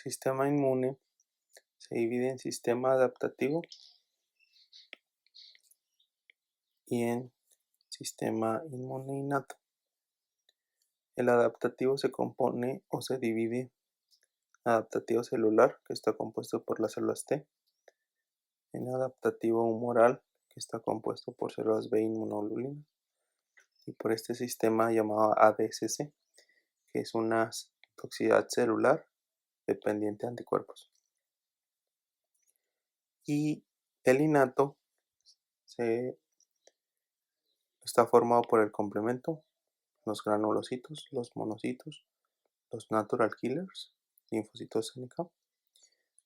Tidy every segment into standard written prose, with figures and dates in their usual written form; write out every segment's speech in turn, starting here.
sistema inmune se divide en sistema adaptativo y en sistema inmune innato. El adaptativo se compone o se divide en adaptativo celular, que está compuesto por las células T, en adaptativo humoral, que está compuesto por células B inmunoglobulinas, y por este sistema llamado ADCC, que es una toxicidad celular dependiente de anticuerpos. Y el innato está formado por el complemento, los granulocitos, los monocitos, los natural killers, linfocitos NK,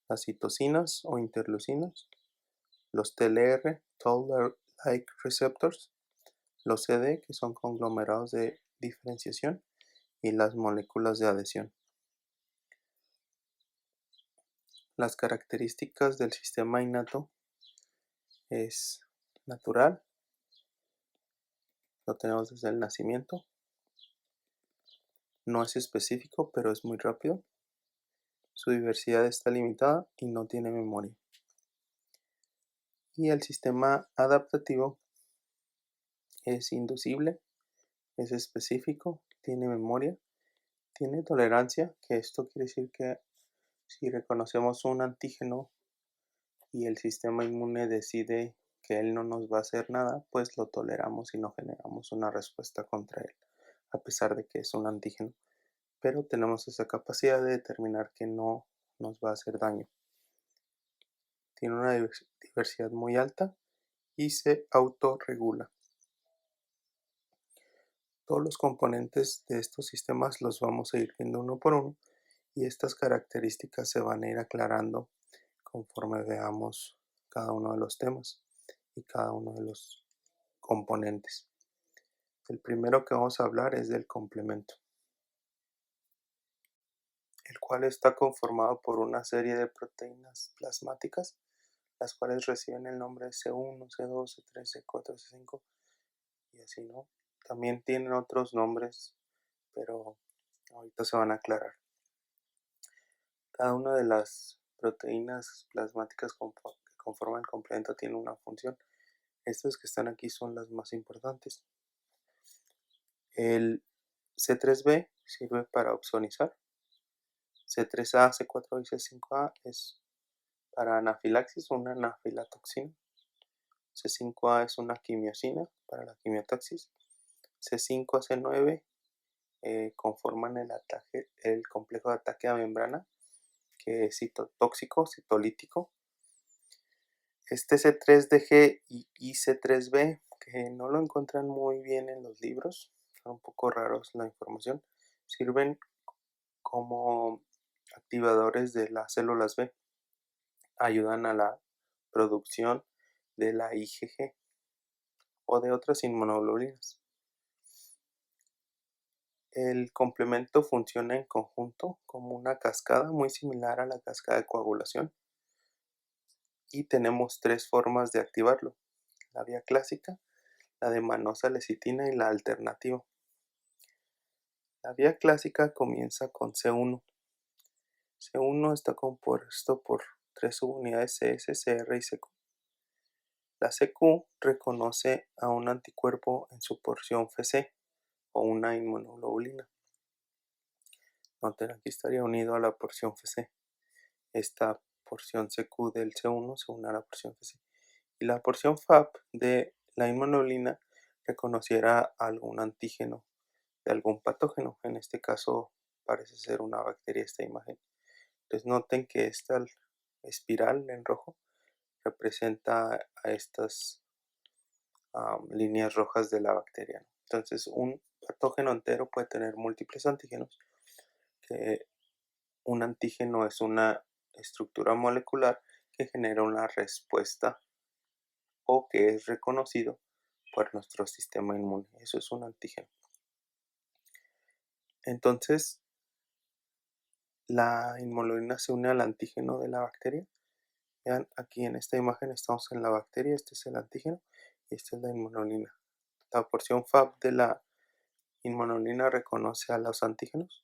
las citocinas o interleucinas, los TLR, Toll-like receptors, los CD, que son conglomerados de diferenciación, y las moléculas de adhesión. Las características del sistema innato es natural, lo tenemos desde el nacimiento, no es específico, pero es muy rápido, su diversidad está limitada y no tiene memoria. Y el sistema adaptativo es inducible, es específico, tiene memoria, tiene tolerancia, que esto quiere decir que si reconocemos un antígeno y el sistema inmune decide que él no nos va a hacer nada, pues lo toleramos y no generamos una respuesta contra él, a pesar de que es un antígeno. Pero tenemos esa capacidad de determinar que no nos va a hacer daño. Tiene una diversidad muy alta y se autorregula. Todos los componentes de estos sistemas los vamos a ir viendo uno por uno y estas características se van a ir aclarando conforme veamos cada uno de los temas y cada uno de los componentes. El primero que vamos a hablar es del complemento, el cual está conformado por una serie de proteínas plasmáticas, las cuales reciben el nombre de C1, C2, C3, C4, C5 y así, ¿no? También tienen otros nombres, pero ahorita se van a aclarar. Cada una de las proteínas plasmáticas que conforman el complemento tiene una función. Estas que están aquí son las más importantes. El C3b sirve para opsonizar. C3a, C4 y C5a es para anafilaxis, una anafilatoxina. C5a es una quimiosina para la quimiotaxis. C5 a C9 conforman el complejo de ataque a membrana, que es citotóxico, citolítico. Este C3dG y C3b, que no lo encuentran muy bien en los libros, son un poco raros la información, sirven como activadores de las células B, ayudan a la producción de la IgG o de otras inmunoglobulinas. El complemento funciona en conjunto como una cascada muy similar a la cascada de coagulación y tenemos tres formas de activarlo: la vía clásica, la de manosa lecitina y la alternativa. La vía clásica comienza con C1. C1 está compuesto por tres subunidades CS, CR y CQ. La CQ reconoce a un anticuerpo en su porción Fc o una inmunoglobulina. Noten, aquí estaría unido a la porción Fc. Esta porción CQ del C1 se une a la porción Fc. Y la porción FAP de la inmunoglobulina reconociera algún antígeno de algún patógeno. En este caso parece ser una bacteria esta imagen. Entonces noten que esta espiral en rojo representa a estas líneas rojas de la bacteria. Entonces un patógeno entero puede tener múltiples antígenos. Un antígeno es una estructura molecular que genera una respuesta o que es reconocido por nuestro sistema inmune. Eso es un antígeno. Entonces, la inmunoglobulina se une al antígeno de la bacteria. Vean, aquí en esta imagen estamos en la bacteria, este es el antígeno y esta es la inmunoglobulina. La porción FAB de la inmunoglobulina reconoce a los antígenos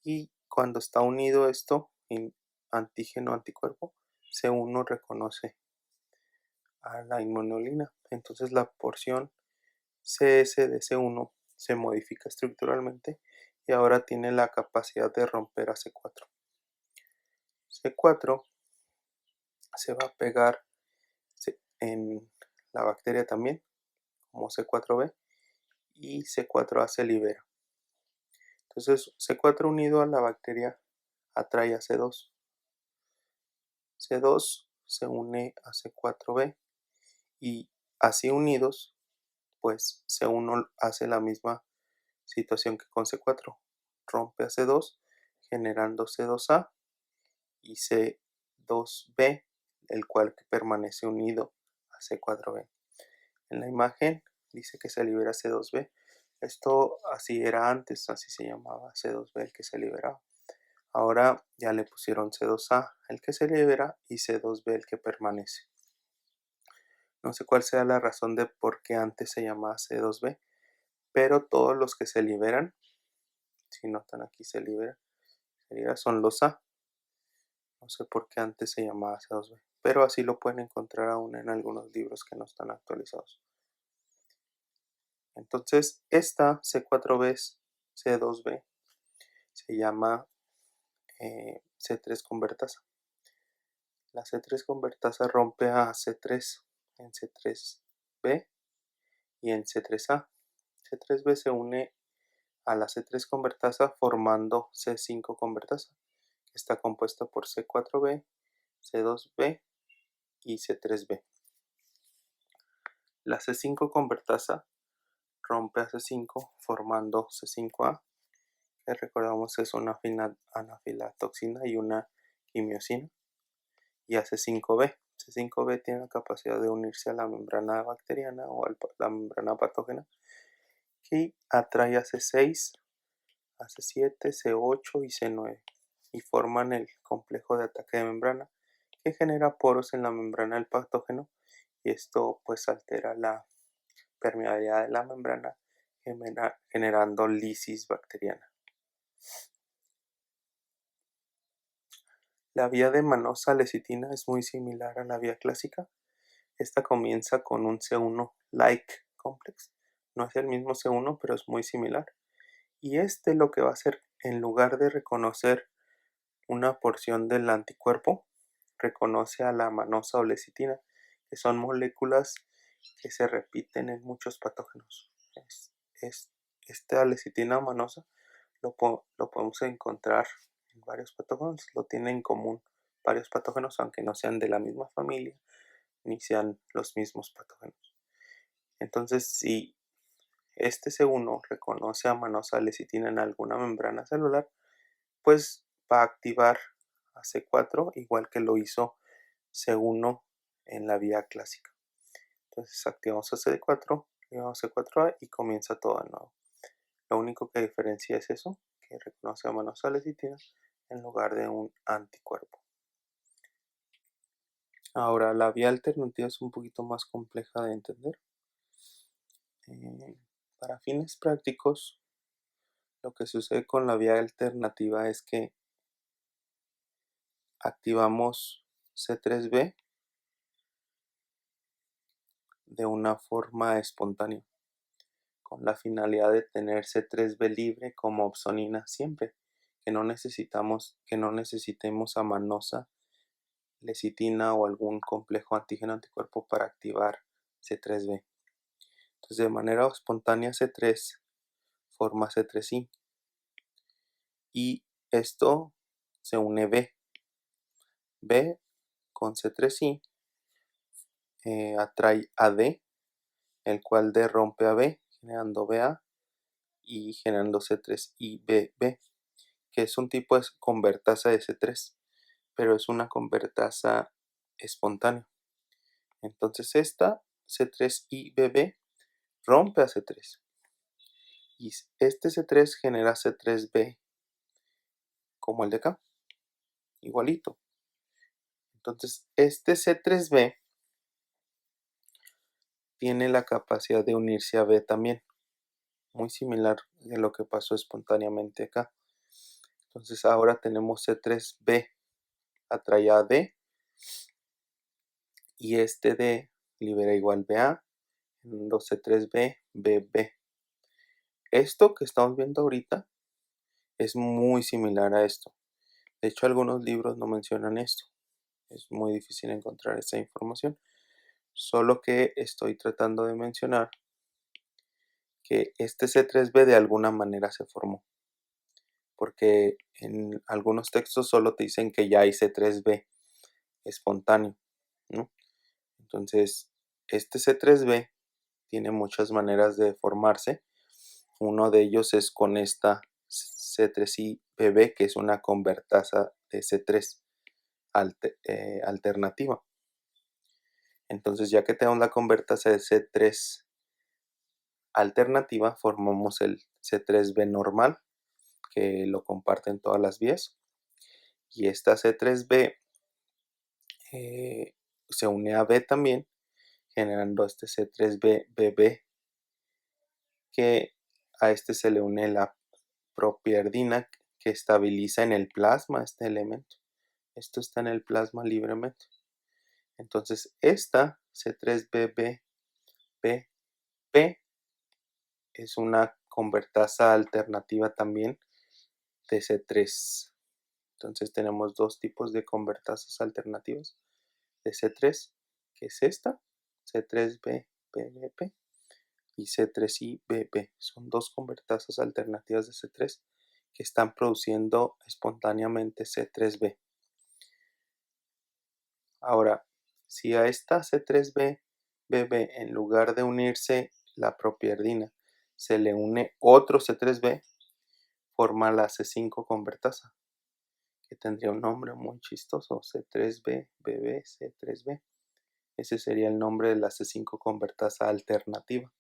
y cuando está unido esto antígeno anticuerpo, C1 reconoce a la inmunolina. Entonces la porción CS de C1 se modifica estructuralmente y ahora tiene la capacidad de romper a C4. C4 se va a pegar en la bacteria también, como C4b, y C4a se libera. Entonces C4 unido a la bacteria atrae a C2. C2 se une a C4b y así unidos, pues C1 hace la misma situación que con C4. Rompe a C2 generando C2a y C2b, el cual permanece unido a C4b. En la imagen dice que se libera C2b. Esto así era antes, así se llamaba C2b el que se liberaba. Ahora ya le pusieron C2a el que se libera y C2b el que permanece. No sé cuál sea la razón de por qué antes se llamaba C2b, pero todos los que se liberan, si notan aquí se libera, son los A. No sé por qué antes se llamaba C2b, pero así lo pueden encontrar aún en algunos libros que no están actualizados. Entonces esta C4b, C2b, se llama C3 convertasa. La C3 convertasa rompe a C3 en C3b y en C3a. C3b se une a la C3 convertasa formando C5 convertasa, que está compuesta por C4b, C2b y C3b. La C5 convertasa rompe a C5 formando C5a, que recordamos es una anafilatoxina y una quimiosina, y a C5b. C5b tiene la capacidad de unirse a la membrana bacteriana o a la membrana patógena, que atrae a C6, a C7, C8 y C9 y forman el complejo de ataque de membrana que genera poros en la membrana del patógeno, y esto pues altera la permeabilidad de la membrana generando lisis bacteriana. La vía de manosa-lecitina es muy similar a la vía clásica. Esta comienza con un C1-like complex. No es el mismo C1, pero es muy similar. Y lo que va a hacer, en lugar de reconocer una porción del anticuerpo, reconoce a la manosa o lecitina, que son moléculas que se repiten en muchos patógenos. Esta lecitina manosa lo podemos encontrar en varios patógenos, lo tienen en común varios patógenos, aunque no sean de la misma familia ni sean los mismos patógenos. Entonces, si este C1 reconoce a manosa lecitina en alguna membrana celular, pues va a activar a C4 igual que lo hizo C1 en la vía clásica. Entonces activamos a C4, activamos C4A y comienza todo de nuevo. Lo único que diferencia es eso, que reconoce a manosa lecitina en lugar de un anticuerpo. Ahora, la vía alternativa es un poquito más compleja de entender. Para fines prácticos, lo que sucede con la vía alternativa es que activamos C3b de una forma espontánea, con la finalidad de tener C3b libre como opsonina siempre, que no necesitemos a manosa lecitina o algún complejo antígeno anticuerpo para activar C3b. Entonces, de manera espontánea, C3 forma C3i y esto se une B con C3i atrae a D, el cual D rompe a B generando BA y generando C3IBB, que es un tipo de convertasa de C3, pero es una convertasa espontánea. Entonces esta C3IBB rompe a C3 y este C3 genera C3B como el de acá, igualito. Entonces este C3B tiene la capacidad de unirse a B también, muy similar de lo que pasó espontáneamente acá. Entonces ahora tenemos C3B atrae a D, y este D libera igual BA, en 2C3B, BB. Esto que estamos viendo ahorita es muy similar a esto. De hecho, algunos libros no mencionan esto. Es muy difícil encontrar esta información. Solo que estoy tratando de mencionar que este C3B de alguna manera se formó. Porque en algunos textos solo te dicen que ya hay C3B espontáneo, ¿no? Entonces, este C3B tiene muchas maneras de formarse. Uno de ellos es con esta C3IBB, que es una convertasa de C3 alternativa. Entonces, ya que tenemos la convertasa de C3 alternativa, formamos el C3B normal, que lo comparten todas las vías. Y esta C3B se une a B también, generando este C3BBB, que a este se le une la propierdina que estabiliza en el plasma este elemento. Esto está en el plasma libremente. Entonces, esta C3BBP es una convertasa alternativa también de C3. Entonces, tenemos dos tipos de convertasas alternativas de C3, que es esta, C3BBP y C3IBB. Son dos convertasas alternativas de C3 que están produciendo espontáneamente C3B. Ahora, si a esta C3BBB, en lugar de unirse la propierdina, se le une otro C3B, forma la C5 convertasa, que tendría un nombre muy chistoso, C3BBB, C3B. Ese sería el nombre de la C5 convertasa alternativa,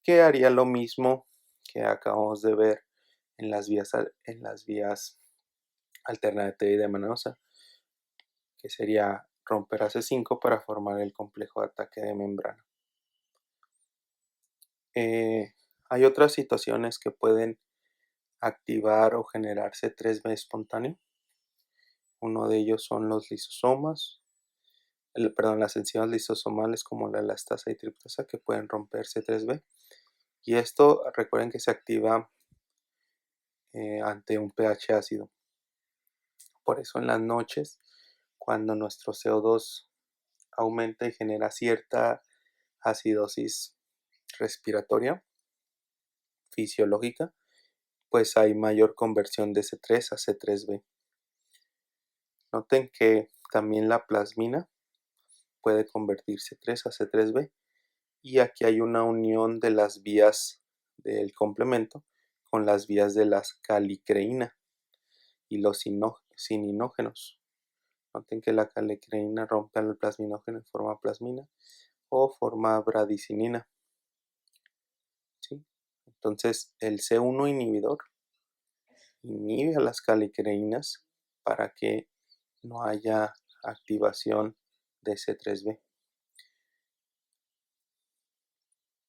que haría lo mismo que acabamos de ver en las vías alternativa y de Mendoza, que sería romper a C5 para formar el complejo de ataque de membrana. Hay otras situaciones que pueden activar o generar C3B espontáneo. Uno de ellos son los lisosomas, las enzimas lisosomales como la elastasa y triptasa, que pueden romper C3B. Y esto, recuerden que se activa ante un pH ácido. Por eso en las noches, cuando nuestro CO2 aumenta y genera cierta acidosis respiratoria fisiológica, pues hay mayor conversión de C3 a C3B. Noten que también la plasmina puede convertirse C3 a C3B, y aquí hay una unión de las vías del complemento con las vías de la calicreína y los cininógenos. Noten que la calicreína rompe al plasminógeno y forma plasmina o forma bradicinina. ¿Sí? Entonces el C1 inhibidor inhibe a las calicreínas para que no haya activación de C3B.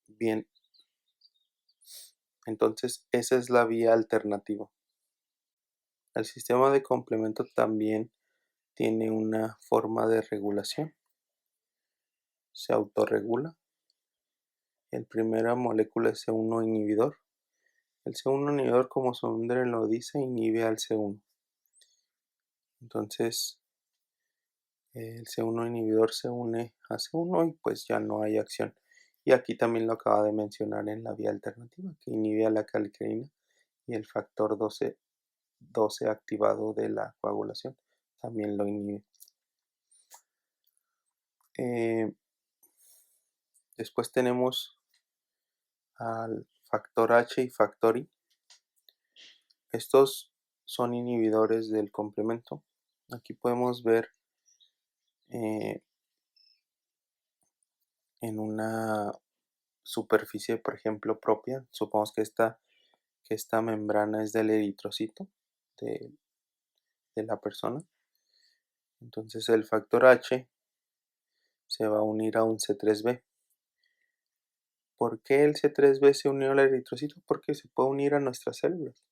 Bien, entonces esa es la vía alternativa. El sistema de complemento también tiene una forma de regulación. Se autorregula. El primera molécula es C1 inhibidor. El C1 inhibidor, como su nombre lo dice, inhibe al C1. Entonces, el C1 inhibidor se une a C1 y pues ya no hay acción. Y aquí también lo acaba de mencionar en la vía alternativa, que inhibe a la calicreína y el factor 12 activado de la coagulación también lo inhibe. Después tenemos al factor H y factor I. Estos son inhibidores del complemento. Aquí podemos ver en una superficie, por ejemplo, propia. Supongamos que esta membrana es del eritrocito de la persona. Entonces el factor H se va a unir a un C3B. ¿Por qué el C3B se unió al eritrocito? Porque se puede unir a nuestras células.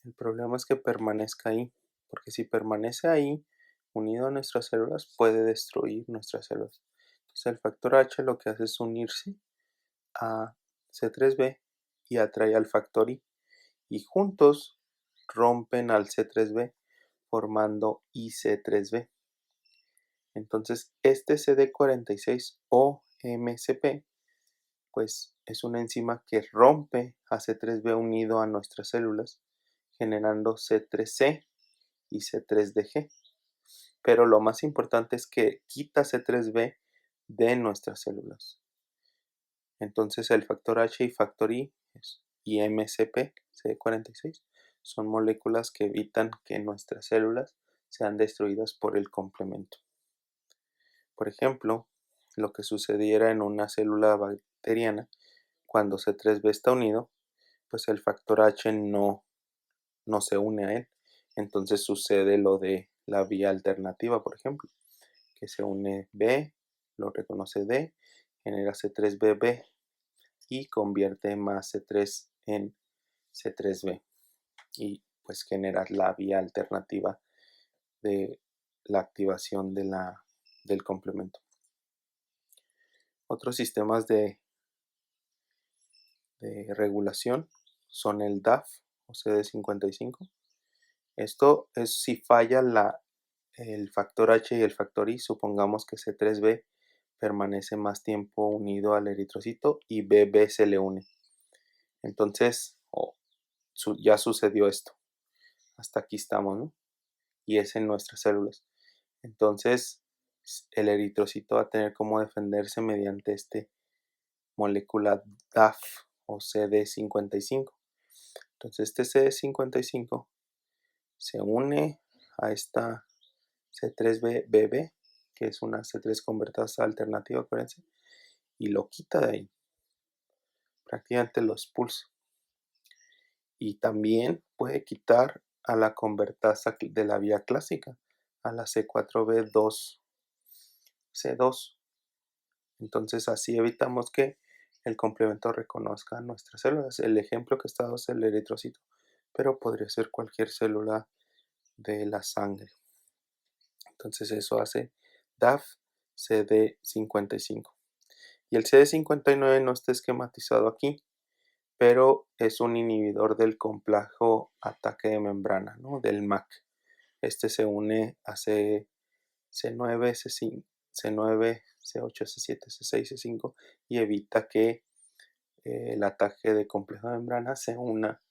El problema es que permanezca ahí, porque si permanece ahí, unido a nuestras células puede destruir nuestras células. Entonces el factor H lo que hace es unirse a C3b y atrae al factor I, y juntos rompen al C3b formando IC3b. Entonces este CD46 o MCP pues es una enzima que rompe a C3b unido a nuestras células, generando C3C y C3DG. Pero lo más importante es que quita C3b de nuestras células. Entonces el factor H y factor I y MCP, CD46, son moléculas que evitan que nuestras células sean destruidas por el complemento. Por ejemplo, lo que sucediera en una célula bacteriana cuando C3b está unido, pues el factor H no se une a él. Entonces sucede lo de la vía alternativa, por ejemplo, que se une B, lo reconoce D, genera C3bb y convierte más C3 en C3b y pues genera la vía alternativa de la activación del complemento. Otros sistemas de regulación son el DAF o CD55. Esto es si falla el factor H y el factor I. Supongamos que C3b permanece más tiempo unido al eritrocito y BB se le une. Entonces ya sucedió esto. Hasta aquí estamos, ¿no? Y es en nuestras células. Entonces el eritrocito va a tener cómo defenderse mediante esta molécula DAF o CD55. Entonces este CD55 se une a esta C3bb, que es una C3 convertasa alternativa, acuérdense, y lo quita de ahí. Prácticamente lo expulsa. Y también puede quitar a la convertasa de la vía clásica, a la C4b2C2. Entonces así evitamos que el complemento reconozca nuestras células. El ejemplo que está dado es el eritrocito, pero podría ser cualquier célula de la sangre. Entonces eso hace DAF CD55. Y el CD59 no está esquematizado aquí, pero es un inhibidor del complejo ataque de membrana, ¿no? Del MAC. Este se une a C9, C5, C9, C8, C7, C6, C5 y evita que el ataque de complejo de membrana se una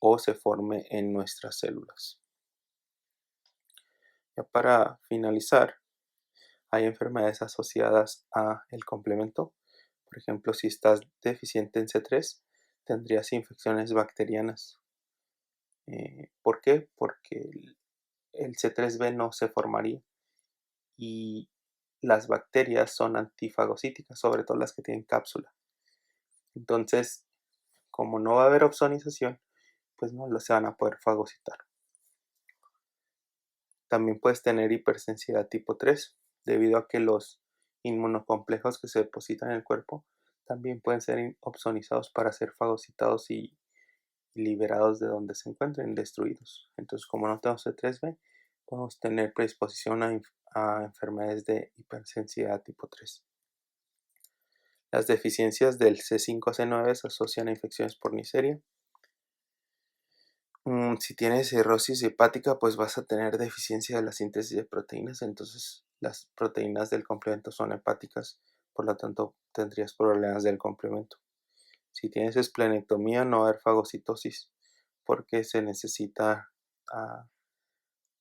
o se forme en nuestras células. Ya para finalizar, hay enfermedades asociadas a el complemento. Por ejemplo, si estás deficiente en C3, tendrías infecciones bacterianas. ¿Por qué? Porque el C3b no se formaría y las bacterias son antifagocíticas, sobre todo las que tienen cápsula. Entonces, como no va a haber opsonización, pues no se van a poder fagocitar. También puedes tener hipersensibilidad tipo 3, debido a que los inmunocomplejos que se depositan en el cuerpo también pueden ser opsonizados para ser fagocitados y liberados de donde se encuentren, destruidos. Entonces, como no tenemos C3b, podemos tener predisposición a enfermedades de hipersensibilidad tipo 3. Las deficiencias del C5-C9 se asocian a infecciones por Neisseria. Si tienes cirrosis hepática, pues vas a tener deficiencia de la síntesis de proteínas, entonces las proteínas del complemento son hepáticas, por lo tanto tendrías problemas del complemento. Si tienes esplenectomía, no va a haber fagocitosis, porque se necesita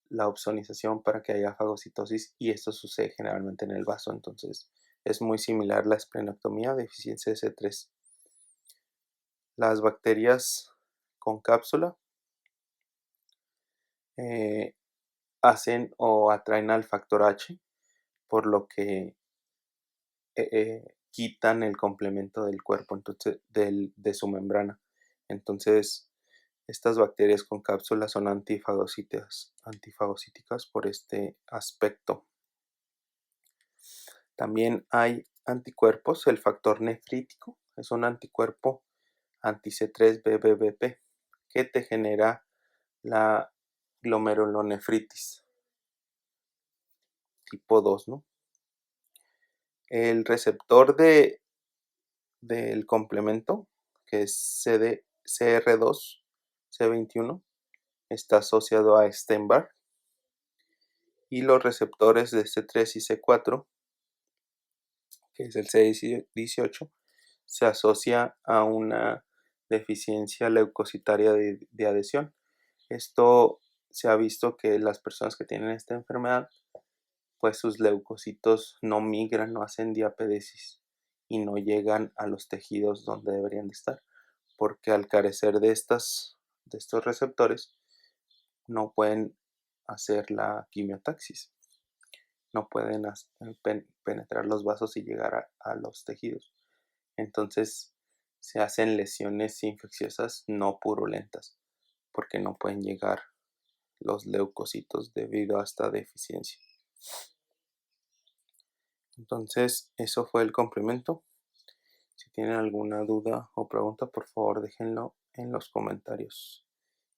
la opsonización para que haya fagocitosis y esto sucede generalmente en el vaso, entonces es muy similar la esplenectomía, deficiencia de C3. Las bacterias con cápsula hacen o atraen al factor H, por lo que quitan el complemento del cuerpo, entonces de su membrana. Entonces, estas bacterias con cápsula son antifagocíticas por este aspecto. También hay anticuerpos. El factor nefrítico es un anticuerpo anti-C3-BBP que te genera la glomerulonefritis. tipo 2, ¿no? El receptor del complemento, que es CR2, C21, está asociado a Epstein-Barr, y los receptores de C3 y C4, que es el C18, se asocia a una deficiencia leucocitaria de adhesión. Esto se ha visto que las personas que tienen esta enfermedad, pues sus leucocitos no migran, no hacen diapedesis y no llegan a los tejidos donde deberían de estar, porque al carecer de estos receptores no pueden hacer la quimiotaxis, no pueden penetrar los vasos y llegar a los tejidos. Entonces se hacen lesiones infecciosas no purulentas, porque no pueden llegar los leucocitos debido a esta deficiencia. Entonces, eso fue el complemento. Si tienen alguna duda o pregunta, por favor déjenlo en los comentarios.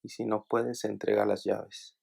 Y si no puedes, entrega las llaves.